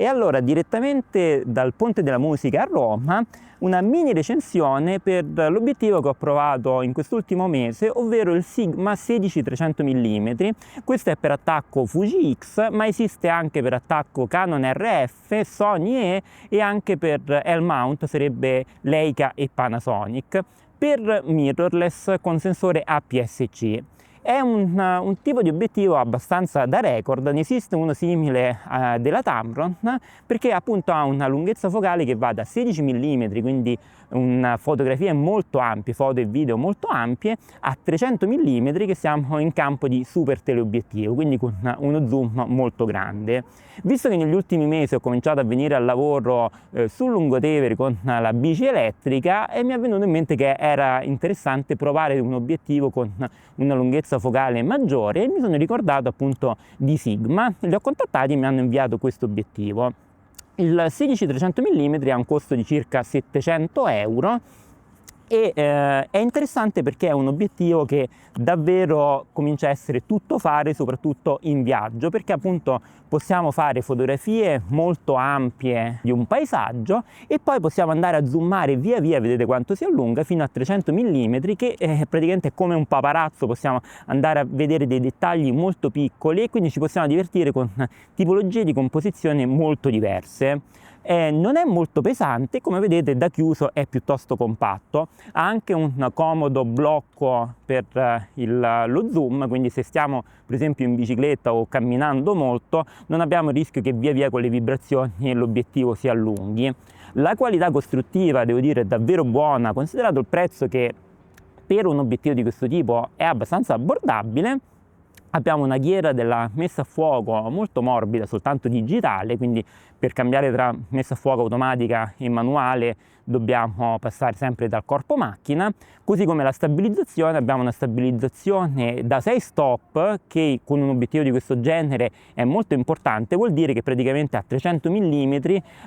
E allora direttamente dal Ponte della Musica a Roma una mini recensione per l'obiettivo che ho provato in quest'ultimo mese, ovvero il Sigma 16-300 mm. Questo è per attacco Fuji X, ma esiste anche per attacco Canon RF, Sony e anche per L-mount, sarebbe Leica e Panasonic, per mirrorless con sensore APS-C. È un tipo di obiettivo abbastanza da record, ne esiste uno simile della Tamron, perché appunto ha una lunghezza focale che va da 16 mm, quindi fotografie molto ampie, foto e video molto ampie, a 300 mm che siamo in campo di super teleobiettivo, quindi con uno zoom molto grande. Visto che negli ultimi mesi ho cominciato a venire al lavoro sul Lungotevere con la bici elettrica, e mi è venuto in mente che era interessante provare un obiettivo con una lunghezza focale maggiore, e mi sono ricordato appunto di Sigma. Li ho contattati e mi hanno inviato questo obiettivo. Il 16-300 mm ha un costo di circa 700 euro e è interessante perché è un obiettivo che davvero comincia a essere tutto fare, soprattutto in viaggio, perché appunto possiamo fare fotografie molto ampie di un paesaggio e poi possiamo andare a zoomare via via, vedete quanto si allunga, fino a 300 mm, che praticamente è come un paparazzo, possiamo andare a vedere dei dettagli molto piccoli e quindi ci possiamo divertire con tipologie di composizione molto diverse. Non è molto pesante, come vedete da chiuso è piuttosto compatto, ha anche un comodo blocco per lo zoom, quindi se stiamo per esempio in bicicletta o camminando molto non abbiamo il rischio che via via con le vibrazioni l'obiettivo si allunghi. La qualità costruttiva, devo dire, è davvero buona, considerato il prezzo che per un obiettivo di questo tipo è abbastanza abbordabile. Abbiamo una ghiera della messa a fuoco molto morbida, soltanto digitale, quindi per cambiare tra messa a fuoco automatica e manuale dobbiamo passare sempre dal corpo macchina, così come la stabilizzazione. Abbiamo una stabilizzazione da 6 stop che con un obiettivo di questo genere è molto importante, vuol dire che praticamente a 300 mm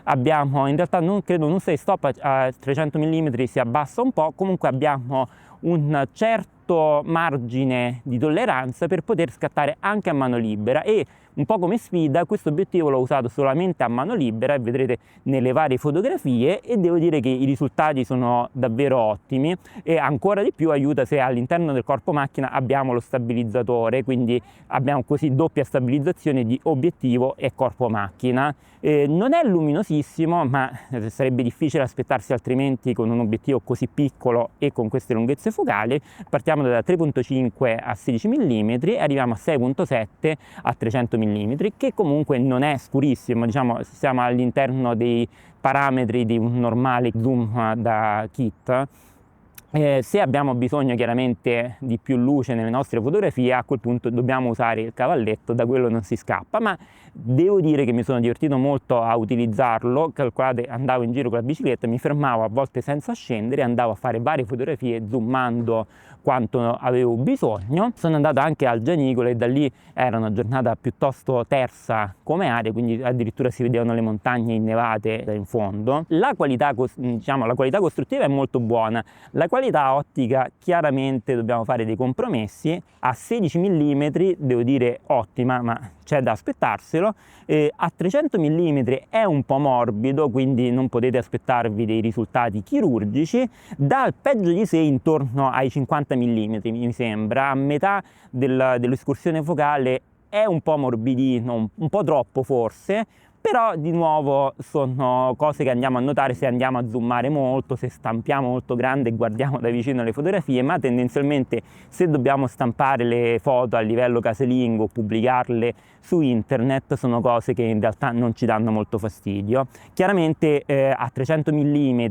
abbiamo, in realtà non credo un 6 stop, a 300 mm si abbassa un po', comunque abbiamo un certo margine di tolleranza per poter scattare anche a mano libera, e un po' come sfida questo obiettivo l'ho usato solamente a mano libera e vedrete nelle varie fotografie, e devo dire che i risultati sono davvero ottimi, e ancora di più aiuta se all'interno del corpo macchina abbiamo lo stabilizzatore, quindi abbiamo così doppia stabilizzazione di obiettivo e corpo macchina. Non è luminosissimo, ma sarebbe difficile aspettarsi altrimenti con un obiettivo così piccolo e con queste lunghezze focali. Partiamo da 3.5 a 16 mm e arriviamo a 6.7 a 300 mm, che comunque non è scurissimo, diciamo siamo all'interno dei parametri di un normale zoom da kit. Se abbiamo bisogno chiaramente di più luce nelle nostre fotografie, a quel punto dobbiamo usare il cavalletto, da quello non si scappa, ma devo dire che mi sono divertito molto a utilizzarlo. Calcolate, andavo in giro con la bicicletta, mi fermavo a volte senza scendere, andavo a fare varie fotografie zoomando quanto avevo bisogno. Sono andato anche al Gianicolo e da lì era una giornata piuttosto tersa come aria, quindi addirittura si vedevano le montagne innevate in fondo. La qualità costruttiva è molto buona, la qualità ottica chiaramente dobbiamo fare dei compromessi. A 16 mm devo dire ottima, ma c'è da aspettarselo. A 300 mm è un po' morbido, quindi non potete aspettarvi dei risultati chirurgici. Dal peggio di sé intorno ai 50 mm mi sembra, a metà dell'escursione focale è un po' morbidino, un po' troppo forse, però di nuovo sono cose che andiamo a notare se andiamo a zoomare molto, se stampiamo molto grande e guardiamo da vicino le fotografie, ma tendenzialmente se dobbiamo stampare le foto a livello casalingo o pubblicarle su internet sono cose che in realtà non ci danno molto fastidio. Chiaramente a 300 mm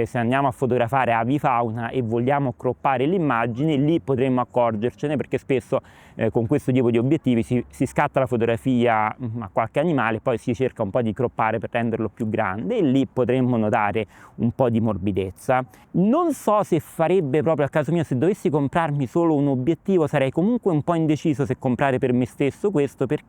se andiamo a fotografare avifauna e vogliamo croppare l'immagine, lì potremmo accorgercene, perché spesso con questo tipo di obiettivi si scatta la fotografia a qualche animale, poi si cerca un po' di croppare per renderlo più grande, e lì potremmo notare un po' di morbidezza. Non so se farebbe proprio al caso mio, se dovessi comprarmi solo un obiettivo sarei comunque un po' indeciso se comprare per me stesso questo, perché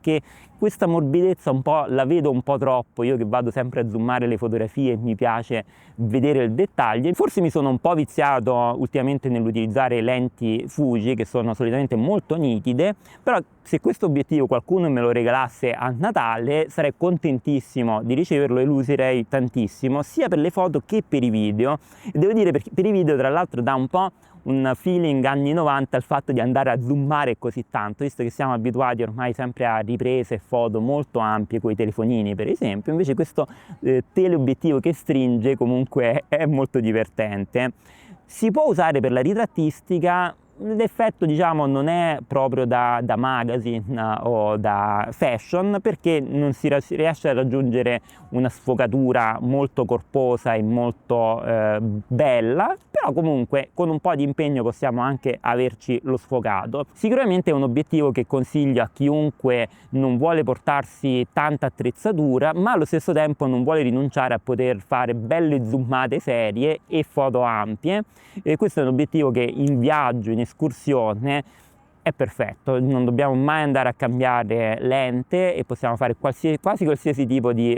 questa morbidezza un po' la vedo un po' troppo. Io che vado sempre a zoomare le fotografie, mi piace vedere il dettaglio. Forse mi sono un po' viziato ultimamente nell'utilizzare lenti Fuji, che sono solitamente molto nitide, però se questo obiettivo qualcuno me lo regalasse a Natale sarei contentissimo contentissimo di riceverlo e lo userei tantissimo sia per le foto che per i video. E devo dire per i video tra l'altro dà un po' un feeling anni 90 il fatto di andare a zoomare così tanto, visto che siamo abituati ormai sempre a riprese e foto molto ampie con i telefonini per esempio. Invece questo teleobiettivo che stringe comunque è molto divertente. Si può usare per la ritrattistica. L'effetto diciamo non è proprio da magazine o da fashion, perché non si riesce a raggiungere una sfocatura molto corposa e molto bella, però comunque con un po' di impegno possiamo anche averci lo sfocato. Sicuramente è un obiettivo che consiglio a chiunque non vuole portarsi tanta attrezzatura, ma allo stesso tempo non vuole rinunciare a poter fare belle zoomate serie e foto ampie. E questo è un obiettivo che in viaggio, in escursione è perfetto, non dobbiamo mai andare a cambiare lente e possiamo fare quasi qualsiasi tipo di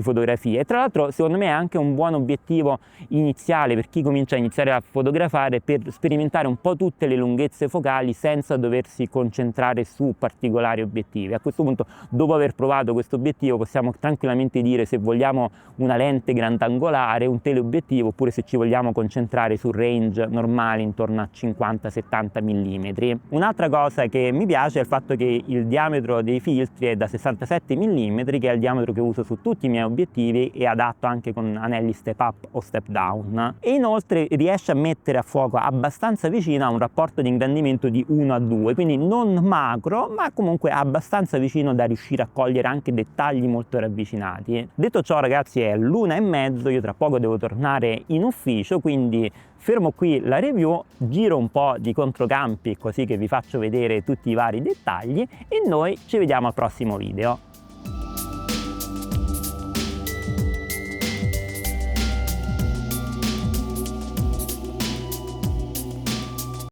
fotografie. E tra l'altro secondo me è anche un buon obiettivo iniziale per chi comincia a iniziare a fotografare, per sperimentare un po' tutte le lunghezze focali senza doversi concentrare su particolari obiettivi. A questo punto, dopo aver provato questo obiettivo, possiamo tranquillamente dire se vogliamo una lente grandangolare, un teleobiettivo, oppure se ci vogliamo concentrare su range normali intorno a 50-70 mm. Un'altra cosa che mi piace è il fatto che il diametro dei filtri è da 67 mm, che è il diametro che uso su tutti i miei obiettivi e adatto anche con anelli step up o step down. E inoltre riesce a mettere a fuoco abbastanza vicino a un rapporto di ingrandimento di 1:2, quindi non macro, ma comunque abbastanza vicino da riuscire a cogliere anche dettagli molto ravvicinati. Detto ciò ragazzi, è l'1:30, io tra poco devo tornare in ufficio, quindi fermo qui la review, giro un po' di controcampi così che vi faccio vedere tutti i vari dettagli e noi ci vediamo al prossimo video.